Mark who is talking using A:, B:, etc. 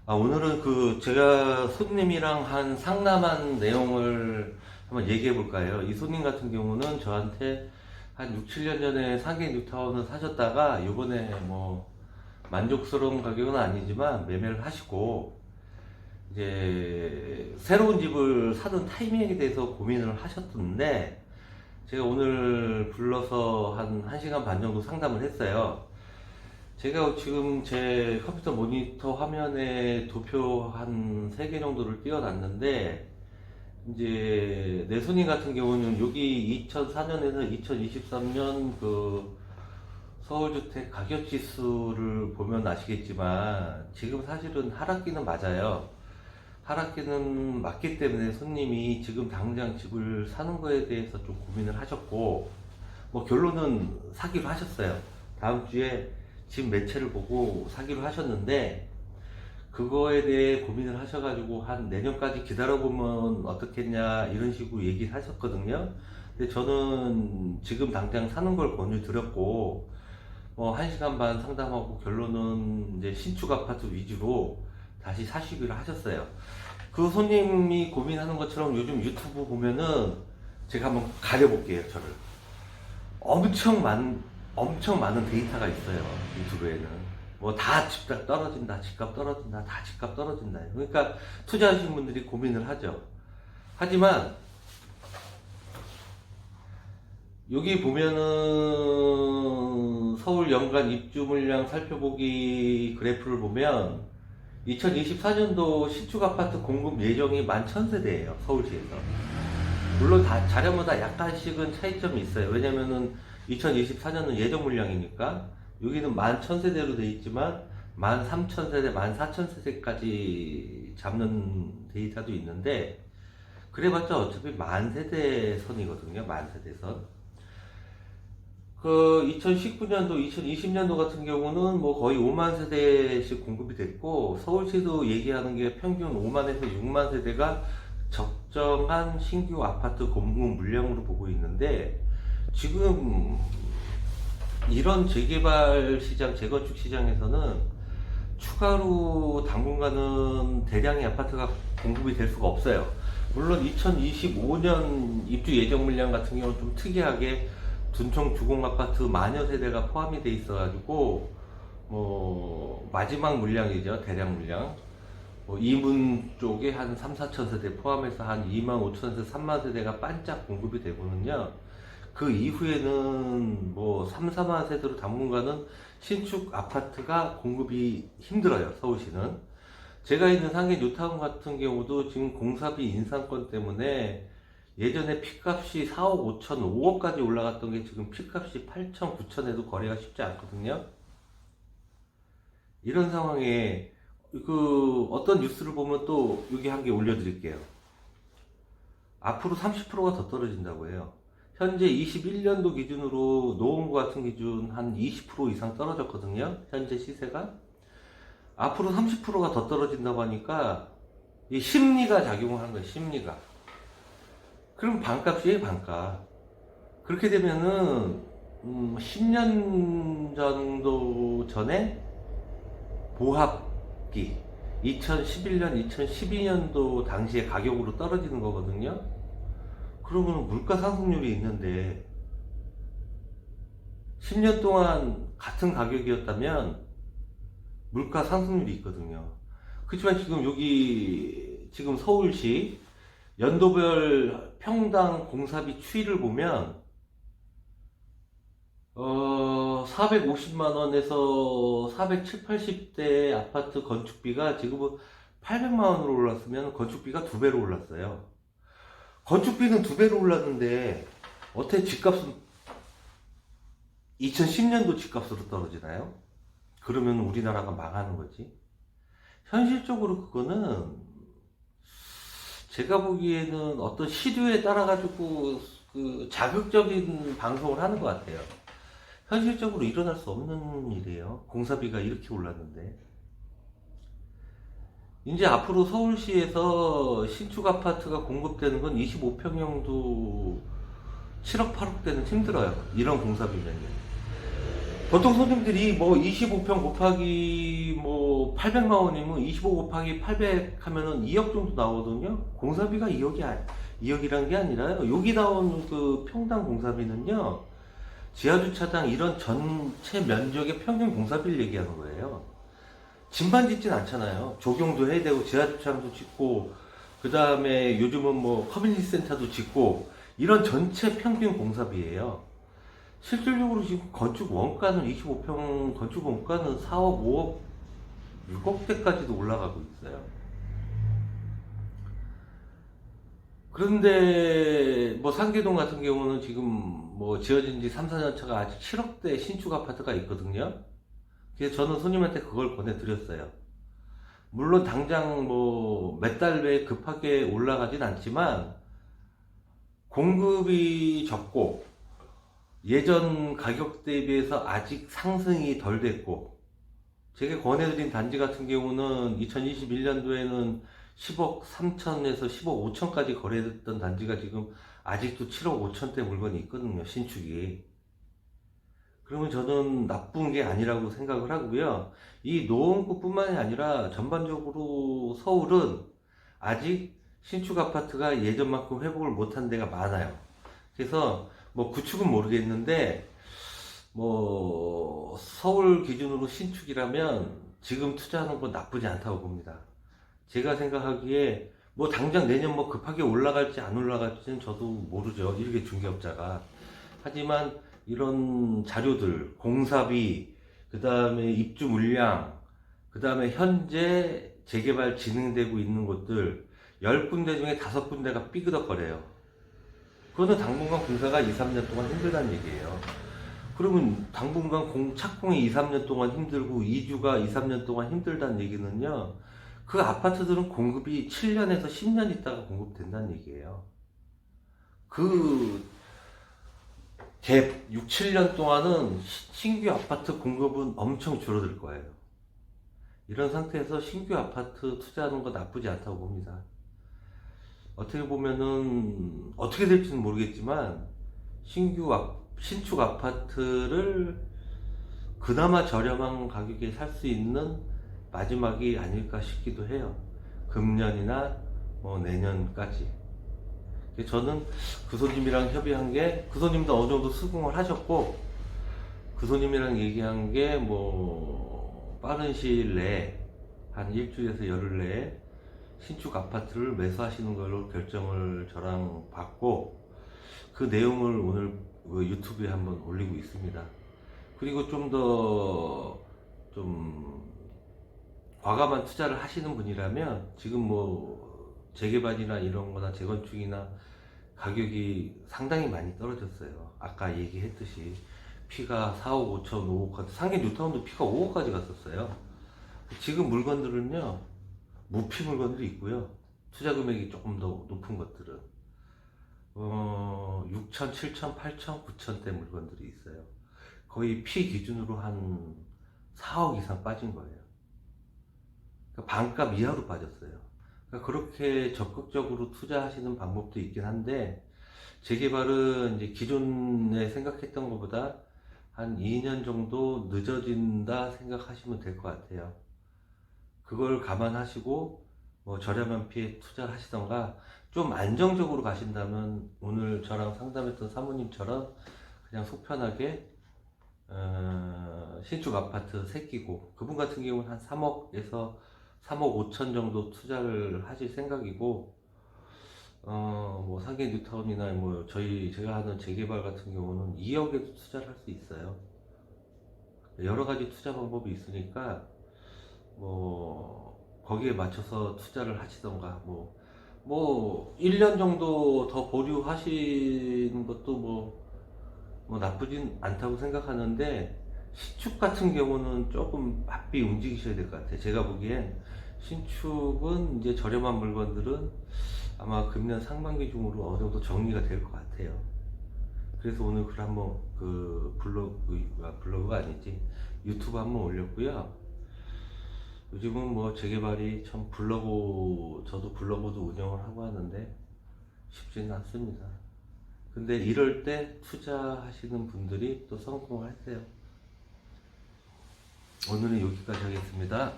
A: 오늘은 제가 손님이랑 한 상담한 내용을 한번 얘기해 볼까요? 이 손님 같은 경우는 저한테 한 6, 7년 전에 상계 뉴타운을 사셨다가 요번에 뭐 만족스러운 가격은 아니지만 매매를 하시고 이제 새로운 집을 사는 타이밍에 대해서 고민을 하셨던데 제가 오늘 불러서 한 1시간 반 정도 상담을 했어요. 제가 지금 제 컴퓨터 모니터 화면에 도표 한 3개 정도를 띄워놨는데, 이제 내 손님 같은 경우는 여기 2004년에서 2023년 서울주택 가격지수를 보면 아시겠지만, 지금 사실은 하락기는 맞아요. 하락기는 맞기 때문에 손님이 지금 당장 집을 사는 거에 대해서 좀 고민을 하셨고, 뭐 결론은 사기로 하셨어요. 다음 주에 집 매체를 보고 사기로 하셨는데, 그거에 대해 고민을 하셔가지고 한 내년까지 기다려보면 어떻겠냐 이런 식으로 얘기를 하셨거든요. 근데 저는 지금 당장 사는 걸 권유드렸고, 뭐 1시간 반 상담하고 결론은 이제 신축 아파트 위주로 다시 사시기로 하셨어요. 그 손님이 고민하는 것처럼 요즘 유튜브 보면은 제가 한번 가려볼게요, 저를. 엄청 많은 데이터가 있어요, 유튜브에는. 뭐 다 집값 떨어진다, 집값 떨어진다, 다 집값 떨어진다. 그러니까 투자하시는 분들이 고민을 하죠. 하지만 여기 보면은 서울 연간 입주 물량 살펴보기 그래프를 보면 2024년도 신축 아파트 공급 예정이 11,000세대예요, 서울시에서. 물론 다 자료마다 약간씩은 차이점이 있어요. 왜냐면은 2024년은 예정 물량이니까 여기는 11,000세대로 돼 있지만 13,000세대, 14,000세대까지 잡는 데이터도 있는데, 그래봤자 어차피 만세대 선이거든요. 만세대 선. 2019년도, 2020년도 같은 경우는 뭐 거의 5만 세대씩 공급이 됐고, 서울시도 얘기하는 게 평균 5만에서 6만 세대가 적정한 신규 아파트 공급 물량으로 보고 있는데, 지금 이런 재개발 시장, 재건축 시장에서는 추가로 당분간은 대량의 아파트가 공급이 될 수가 없어요. 물론 2025년 입주 예정 물량 같은 경우는 좀 특이하게 둔청 주공 아파트 만여 세대가 포함이 돼 있어가지고, 뭐 마지막 물량이죠, 대량 물량. 뭐 이문 쪽에 한 3, 4천 세대 포함해서 한 2만 5천 세대, 3만 세대가 반짝 공급이 되고는요. 그 이후에는 뭐 3, 4만 세대로 당분간은 신축 아파트가 공급이 힘들어요, 서울시는. 제가 있는 상계 뉴타운 같은 경우도 지금 공사비 인상권 때문에 예전에 피값이 4억 5천, 5억까지 올라갔던 게 지금 피값이 8천, 9천에도 거래가 쉽지 않거든요. 이런 상황에 어떤 뉴스를 보면 또 여기 한 개 올려드릴게요. 앞으로 30%가 더 떨어진다고 해요. 현재 21년도 기준으로 노원구 같은 기준 한 20% 이상 떨어졌거든요. 현재 시세가. 앞으로 30%가 더 떨어진다고 하니까 이 심리가 작용을 하는 거예요. 심리가. 그럼 반값이에요, 반값. 그렇게 되면은 10년 정도 전에 보합기 2011년, 2012년도 당시의 가격으로 떨어지는 거거든요. 그러면 물가 상승률이 있는데 10년 동안 같은 가격이었다면 물가 상승률이 있거든요. 그렇지만 지금 여기 지금 서울시 연도별 평당 공사비 추이를 보면 450만 원에서 470, 80대 아파트 건축비가 지금은 800만 원으로 올랐으면 건축비가 2배로 올랐어요. 건축비는 2배로 올랐는데 어떻게 집값은 2010년도 집값으로 떨어지나요? 그러면 우리나라가 망하는 거지. 현실적으로 그거는 제가 보기에는 어떤 시류에 따라 가지고 자극적인 방송을 하는 것 같아요. 현실적으로 일어날 수 없는 일이에요. 공사비가 이렇게 올랐는데. 이제 앞으로 서울시에서 신축 아파트가 공급되는 건 25평형도 7억, 8억대는 힘들어요. 이런 공사비면요. 보통 손님들이 뭐 25평 곱하기 뭐 800만 원이면 25 곱하기 800 하면은 2억 정도 나오거든요. 공사비가 2억이란 게 아니라요. 여기 나온 그 평당 공사비는요. 지하주차장 이런 전체 면적의 평균 공사비를 얘기하는 거예요. 집만 짓진 않잖아요. 조경도 해야 되고 지하주차장도 짓고 그 다음에 요즘은 뭐 커뮤니티 센터도 짓고 이런 전체 평균 공사비예요. 실질적으로 지금 건축 원가는 25평 건축 원가는 4억, 5억, 6억대까지도 올라가고 있어요. 그런데 뭐 상계동 같은 경우는 지금 뭐 지어진 지 3, 4년 차가 아직 7억대 신축 아파트가 있거든요. 그래서 저는 손님한테 그걸 권해드렸어요. 물론 당장 뭐 몇 달 내에 급하게 올라가진 않지만 공급이 적고 예전 가격 대비해서 아직 상승이 덜 됐고 제가 권해드린 단지 같은 경우는 2021년도에는 10억 3천에서 10억 5천까지 거래됐던 단지가 지금 아직도 7억 5천대 물건이 있거든요. 신축이. 그러면 저는 나쁜 게 아니라고 생각을 하고요. 이 노원구뿐만이 아니라 전반적으로 서울은 아직 신축 아파트가 예전만큼 회복을 못한 데가 많아요. 그래서 뭐 구축은 모르겠는데 뭐 서울 기준으로 신축이라면 지금 투자하는 건 나쁘지 않다고 봅니다. 제가 생각하기에 뭐 당장 내년 뭐 급하게 올라갈지 안 올라갈지는 저도 모르죠. 일개 중개업자가. 하지만 이런 자료들, 공사비, 그 다음에 입주 물량, 그 다음에 현재 재개발 진행되고 있는 곳들 10군데 중에 5군데가 삐그덕거려요. 그거는 당분간 공사가 2, 3년 동안 힘들다는 얘기예요. 그러면 당분간 착공이 2, 3년 동안 힘들고 이주가 2, 3년 동안 힘들다는 얘기는요. 그 아파트들은 공급이 7년에서 10년 있다가 공급된다는 얘기예요. 그 갭 6, 7년 동안은 신규 아파트 공급은 엄청 줄어들 거예요. 이런 상태에서 신규 아파트 투자하는 거 나쁘지 않다고 봅니다. 어떻게 보면은 어떻게 될지는 모르겠지만 신축 아파트를 그나마 저렴한 가격에 살 수 있는 마지막이 아닐까 싶기도 해요. 금년이나 뭐 내년까지. 저는 그 손님이랑 협의한 게 그 손님도 어느 정도 수긍을 하셨고 그 손님이랑 얘기한 게 뭐 빠른 시일 내에 한 일주일에서 열흘 내에 신축 아파트를 매수하시는 걸로 결정을 저랑 받고 그 내용을 오늘 유튜브에 한번 올리고 있습니다. 그리고 좀 더 좀 과감한 투자를 하시는 분이라면 지금 뭐 재개발이나 이런 거나 재건축이나 가격이 상당히 많이 떨어졌어요. 아까 얘기했듯이 피가 4억 5천 5억 상계 뉴타운도 피가 5억까지 갔었어요. 지금 물건들은요 무피 물건도 있고요. 투자 금액이 조금 더 높은 것들은 6천, 7천, 8천, 9천대 물건들이 있어요. 거의 피 기준으로 한 4억 이상 빠진 거예요. 그러니까 반값 이하로 빠졌어요. 그러니까 그렇게 적극적으로 투자하시는 방법도 있긴 한데 재개발은 이제 기존에 생각했던 것보다 한 2년 정도 늦어진다 생각하시면 될 것 같아요. 그걸 감안하시고 뭐 저렴한 피에 투자하시던가 좀 안정적으로 가신다면 오늘 저랑 상담했던 사모님처럼 그냥 속 편하게 신축 아파트 새끼고 그분 같은 경우는 한 3억에서 3억 5천 정도 투자를 하실 생각이고 뭐 상계 뉴타운이나 뭐 제가 하는 재개발 같은 경우는 2억에도 투자를 할 수 있어요. 여러 가지 투자 방법이 있으니까 뭐 거기에 맞춰서 투자를 하시던가 뭐 1년 정도 더 보류하시는 것도 뭐 나쁘진 않다고 생각하는데 신축 같은 경우는 조금 바삐 움직이셔야 될 것 같아요. 제가 보기엔 신축은 이제 저렴한 물건들은 아마 금년 상반기 중으로 어느 정도 정리가 될 것 같아요. 그래서 오늘 글 한번 그 블로그가 아니지 유튜브 한번 올렸고요. 요즘은 뭐 재개발이 참 저도 블로그도 운영을 하고 하는데 쉽지는 않습니다. 근데 이럴 때 투자하시는 분들이 또 성공을 하세요. 오늘은 여기까지 하겠습니다.